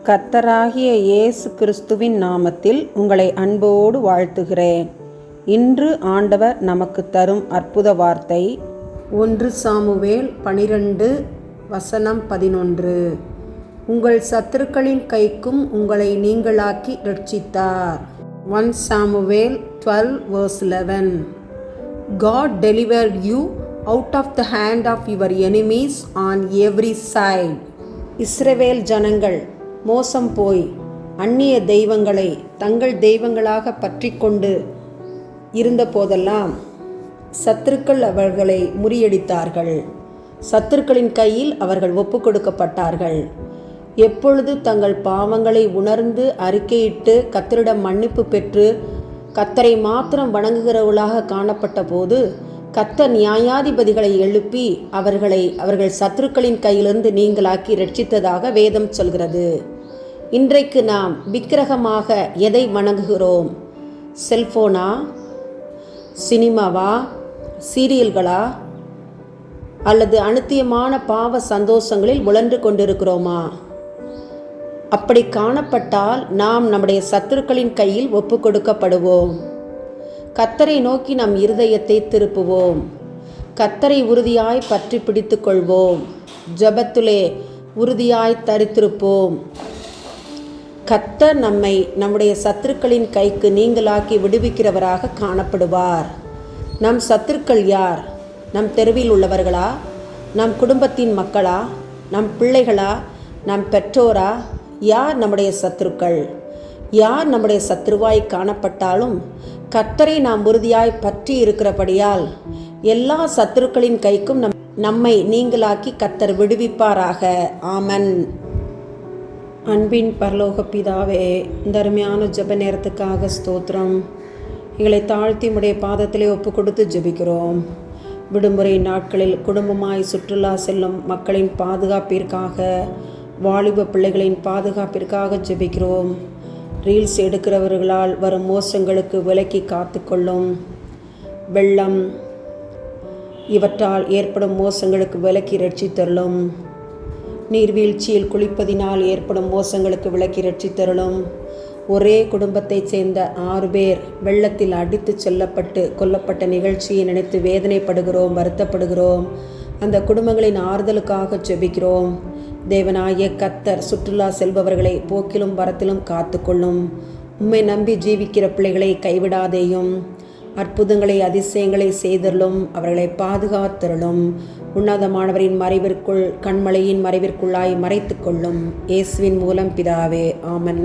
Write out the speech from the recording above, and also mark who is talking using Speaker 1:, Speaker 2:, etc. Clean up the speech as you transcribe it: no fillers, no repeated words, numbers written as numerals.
Speaker 1: கர்த்தராகிய இயேசு கிறிஸ்துவின் நாமத்தில் உங்களை அன்போடு வாழ்த்துகிறேன். இன்று ஆண்டவர் நமக்கு தரும் அற்புத வார்த்தை 1 சாமுவேல் 12:11. உங்கள் சத்துருக்களின் கைக்கும் உங்களை நீங்களாக்கி இரட்சித்தார். 1 Samuel 12:11. God delivered you out of the hand of your enemies on every side. இஸ்ரவேல் ஜனங்கள் மோசம் போய் அந்நிய தெய்வங்களை தங்கள் தெய்வங்களாக பற்றி கொண்டு இருந்த போதெல்லாம் சத்துருக்கள் அவர்களை முறியடித்தார்கள். சத்துருக்களின் கையில் அவர்கள் ஒப்பு கொடுக்கப்பட்டார்கள். எப்பொழுது தங்கள் பாவங்களை உணர்ந்து அறிக்கையிட்டு கர்த்தரிடம் மன்னிப்பு பெற்று கர்த்தரை மாத்திரம் வணங்குகிறவர்களாக காணப்பட்ட போது கர்த்தர் நியாயாதிபதிகளை எழுப்பி அவர்கள் சத்துருக்களின் கையிலிருந்து நீங்களாக்கி இரட்சித்ததாக வேதம் சொல்கிறது. இன்றைக்கு நாம் விக்கிரகமாக எதை வணங்குகிறோம்? செல்போனா, சினிமாவா, சீரியல்களா, அல்லது அநித்தியமான பாவ சந்தோஷங்களில் உழன்று கொண்டிருக்கிறோமா? அப்படி காணப்பட்டால் நாம் நம்முடைய சத்துருக்களின் கையில் ஒப்பு கொடுக்கப்படுவோம். கர்த்தரை நோக்கி நம் இருதயத்தை திருப்புவோம். கர்த்தரை உறுதியாய் பற்றி பிடித்து கொள்வோம். ஜெபத்திலே உறுதியாய் தரித்திருப்போம். கர்த்தர் நம்மை நம்முடைய சத்துருக்களின் கைக்கு நீங்களாக்கி விடுவிக்கிறவராக காணப்படுவார். நம் சத்துருக்கள் யார்? நம் தெருவில் உள்ளவர்களா? நம் குடும்பத்தின் மக்களா? நம் பிள்ளைகளா? நம் பெற்றோரா? யார் நம்முடைய சத்துருக்கள்? யார் நம்முடைய சத்துருவாய் காணப்பட்டாலும் கர்த்தரை நாம் உறுதியாய் பற்றி இருக்கிறபடியால் எல்லா சத்துருக்களின் கைக்கும் நம்மை நீங்களாக்கி கர்த்தர் விடுவிப்பாராக. ஆமன். அன்பின் பரலோக பிதாவே, இந்த அருமையான ஜெப நேரத்துக்காக ஸ்தோத்திரம். எங்களை தாழ்த்தி உம்முடைய பாதத்திலே ஒப்பு கொடுத்து ஜெபிக்கிறோம். விடுமுறை நாட்களில் குடும்பமாய் சுற்றுலா செல்லும் மக்களின் பாதுகாப்பிற்காக, வாலிப பிள்ளைகளின் பாதுகாப்பிற்காக ஜெபிக்கிறோம். ரீல்ஸ் எடுக்கிறவர்களால் வரும் மோசங்களுக்கு விலக்கி காத்துக்கொள்ளும். வெள்ளம் இவற்றால் ஏற்படும் மோசங்களுக்கு விலக்கி இரட்சித்தருளும். நீர்வீழ்ச்சியில் குளிப்பதினால் ஏற்படும் மோசங்களுக்கு விலக்கி இரட்சித்தருளும். ஒரே குடும்பத்தைச் சேர்ந்த 6 பேர் வெள்ளத்தில் அடித்து செல்லப்பட்டு கொல்லப்பட்ட நிகழ்ச்சியை நினைத்து வேதனைப்படுகிறோம், வருத்தப்படுகிறோம். அந்த குடும்பங்களின் ஆறுதலுக்காக ஜெபிக்கிறோம். தேவனாகிய கர்த்தர் சுற்றுலா செல்பவர்களை போக்கிலும் வரத்திலும் காத்துக்கொள்ளும். உம்மை நம்பி ஜீவிக்கிற பிள்ளைகளை கைவிடாதேயும். அற்புதங்களை அதிசயங்களை செய்தருளும். அவர்களை பாதுகாத்தருளும். உன்னதமானவரின் மறைவிற்குள், கண்மலையின் மறைவிற்குள்ளாய் மறைத்து கொள்ளும். இயேசுவின் மூலம் பிதாவே. ஆமன்.